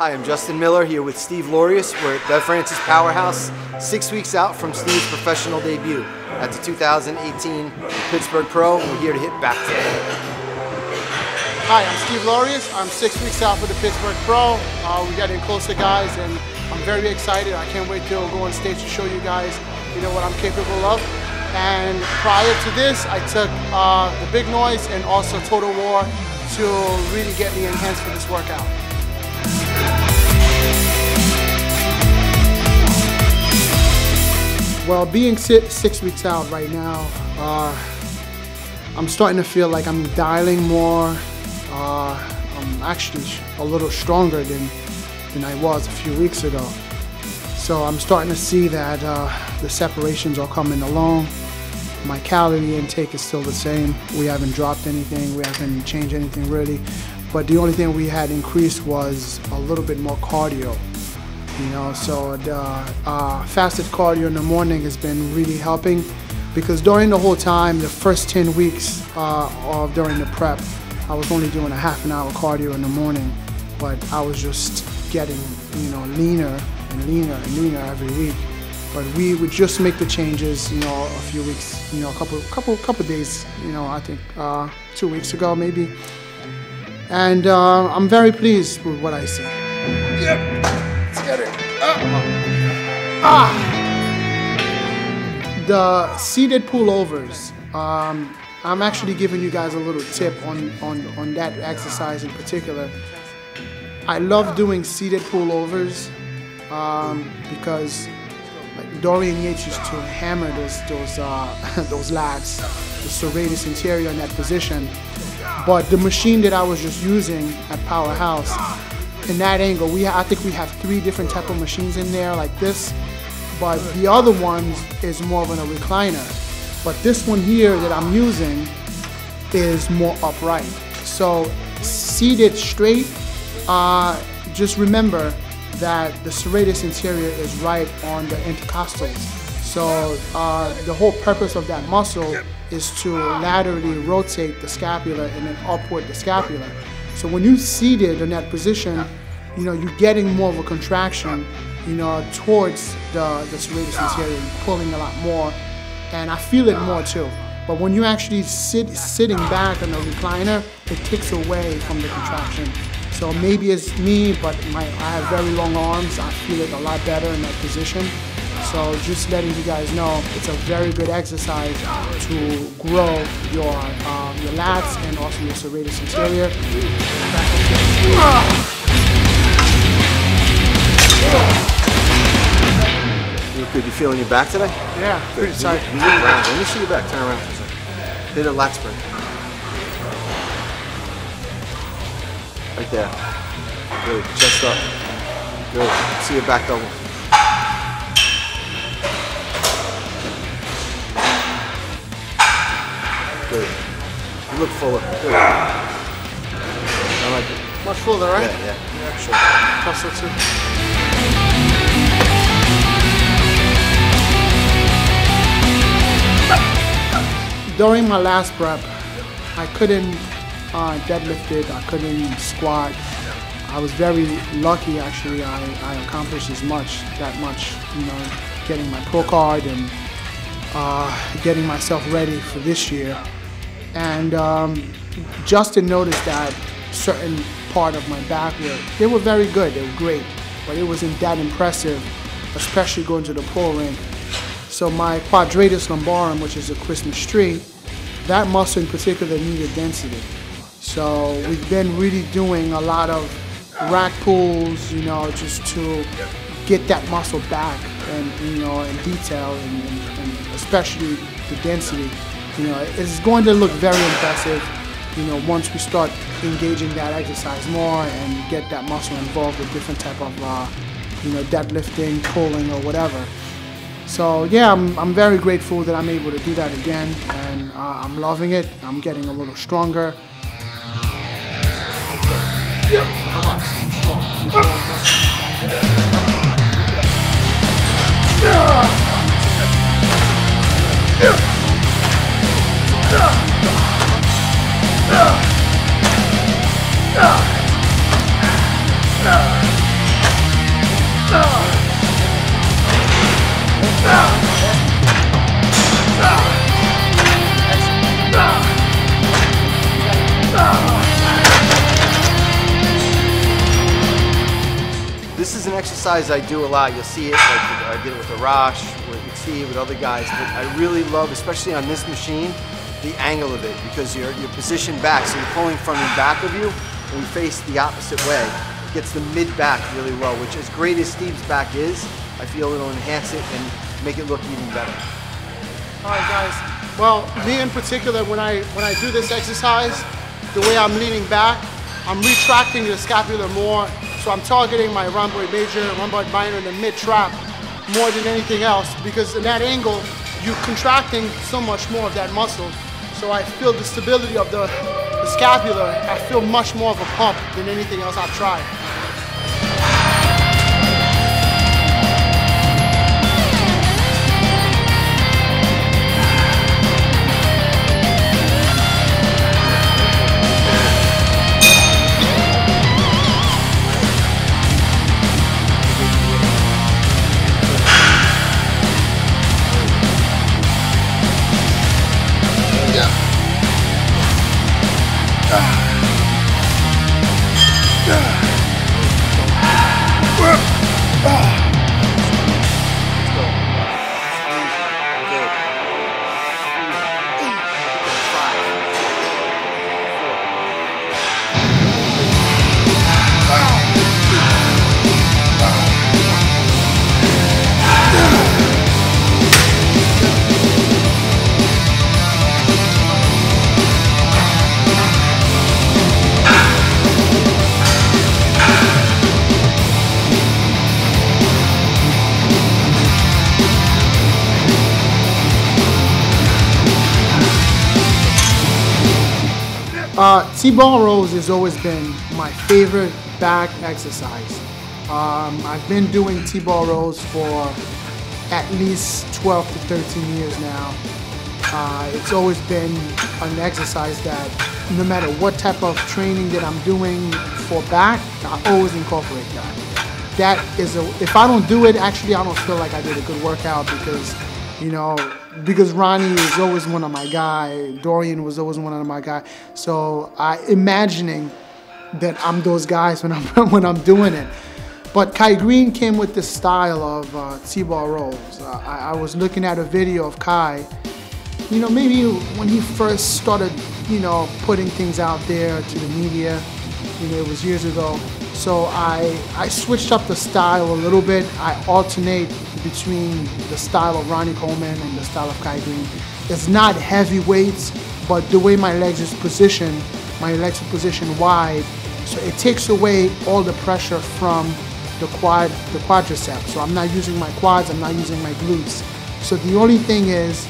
Hi, I'm Justin Miller here with Steve Laureus. We're at Bev Francis Powerhouse, 6 weeks out from Steve's professional debut at the 2018 Pittsburgh Pro. We're here to hit back today. Hi, I'm Steve Laureus. I'm 6 weeks out for the Pittsburgh Pro. We're getting closer, guys, and I'm very excited. I can't wait to go on stage to show you guys, what I'm capable of. And prior to this, I took the Big Noise and also Total War to really get me enhanced for this workout. Well, being 6 weeks out right now, I'm starting to feel like I'm dialing more. I'm actually a little stronger than I was a few weeks ago. So I'm starting to see that the separations are coming along. My calorie intake is still the same. We haven't dropped anything, we haven't changed anything really. But the only thing we had increased was a little bit more cardio. So the fasted cardio in the morning has been really helping, because during the whole time, the first 10 weeks during the prep, I was only doing a half an hour cardio in the morning, but I was just getting leaner and leaner and leaner every week. But we would just make the changes, a few weeks, a couple days, I think 2 weeks ago maybe. And I'm very pleased with what I see. Yep, let's get it. The seated pullovers. I'm actually giving you guys a little tip on that exercise in particular. I love doing seated pullovers because Dorian Yates used to hammer those lats, the serratus anterior in that position. But the machine that I was just using at Powerhouse, in that angle, I think we have 3 different type of machines in there like this, but the other one is more of a recliner. But this one here that I'm using is more upright. So seated straight, just remember that the serratus anterior is right on the intercostals. So the whole purpose of that muscle is to laterally rotate the scapula and then upward the scapula. So when you seated in that position, you're getting more of a contraction, towards the serratus anterior, pulling a lot more, and I feel it more too. But when you actually sitting back on the recliner, it takes away from the contraction. So maybe it's me, but I have very long arms. I feel it a lot better in that position. So just letting you guys know, it's a very good exercise to grow your lats and also your serratus anterior. You good? You feeling your back today? Yeah, pretty tight. Let me see your back. Turn around for a second. Hit a lat spread. Right there. Good. Chest up. Good. See your back double. Good. You look fuller. Good. I like it. Much fuller, right? Yeah, sure. Trust it too. During my last prep, I couldn't deadlift it, I couldn't squat. I was very lucky actually. I accomplished that much, getting my pro card and getting myself ready for this year. And Justin noticed that certain part of my back they were very good, they were great, but it wasn't that impressive, especially going to the pro ring. So my quadratus lumbarum, which is a Christmas tree, that muscle in particular needed density. So we've been really doing a lot of rack pulls, just to get that muscle back and, in detail and especially the density. It's going to look very impressive, once we start engaging that exercise more and get that muscle involved with different type of, deadlifting, pulling or whatever. So yeah, I'm very grateful that I'm able to do that again, and I'm loving it. I'm getting a little stronger. exercise I do a lot. You'll see it, like I did it with Arash, with Steve, with other guys, but I really love, especially on this machine, the angle of it, because you're positioned back, so you're pulling from the back of you, and we face the opposite way. It gets the mid-back really well, which as great as Steve's back is, I feel it'll enhance it and make it look even better. All right, guys. Well, me in particular, when I do this exercise, the way I'm leaning back, I'm retracting the scapula more, so I'm targeting my rhomboid major, rhomboid minor, and the mid-trap more than anything else, because in that angle, you're contracting so much more of that muscle. So I feel the stability of the scapula. I feel much more of a pump than anything else I've tried. T-bar rows has always been my favorite back exercise. I've been doing T-bar rows for at least 12 to 13 years now. It's always been an exercise that no matter what type of training that I'm doing for back, I always incorporate that. That is if I don't do it, actually I don't feel like I did a good workout, because because Ronnie is always one of my guys, Dorian was always one of my guys. So imagining that I'm those guys when I'm doing it. But Kai Green came with this style of T-bar rows. I was looking at a video of Kai, maybe when he first started, putting things out there to the media, it was years ago. So I switched up the style a little bit. I alternate between the style of Ronnie Coleman and the style of Kai Green. It's not heavy weights, but the way my legs are positioned wide, so it takes away all the pressure from the quadriceps. So I'm not using my quads, I'm not using my glutes. So the only thing is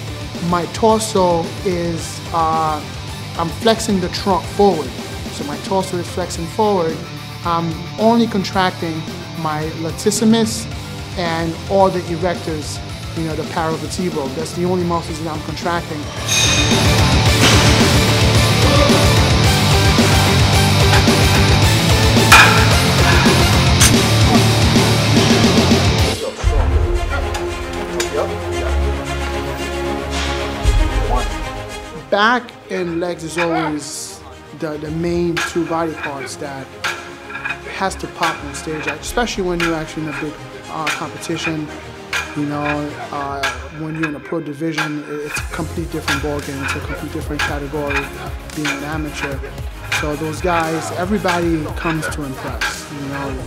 my torso is, I'm flexing the trunk forward. So my torso is flexing forward. I'm only contracting my latissimus and all the erectors, the paravertebral. That's the only muscles that I'm contracting. Back and legs is always the main two body parts that has to pop on stage, especially when you're actually in a big competition. When you're in a pro division, it's a complete different ballgame. It's a complete different category being an amateur. So those guys, everybody comes to impress.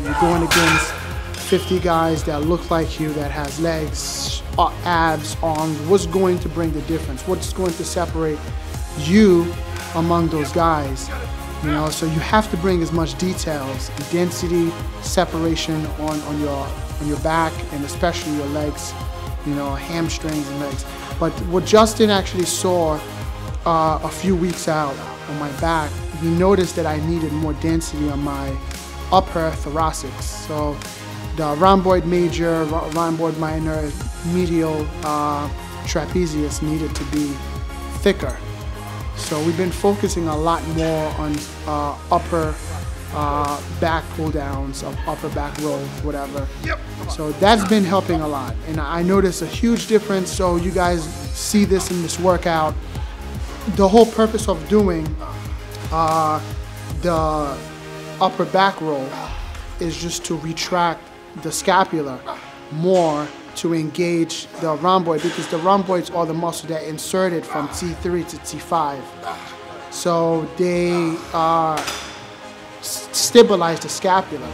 You're going against 50 guys that look like you, that has legs, abs, arms. What's going to bring the difference? What's going to separate you among those guys? So you have to bring as much details, density, separation on your back, and especially your legs, hamstrings and legs. But what Justin actually saw a few weeks out on my back, he noticed that I needed more density on my upper thoracics. So the rhomboid major, rhomboid minor, medial trapezius needed to be thicker. So we've been focusing a lot more on upper back pull downs, upper back rows, whatever. Yep. So that's been helping a lot. And I noticed a huge difference. So you guys see this in this workout. The whole purpose of doing the upper back row is just to retract the scapula more to engage the rhomboid, because the rhomboids are the muscle that inserted from T3 to T5. So they stabilize the scapula.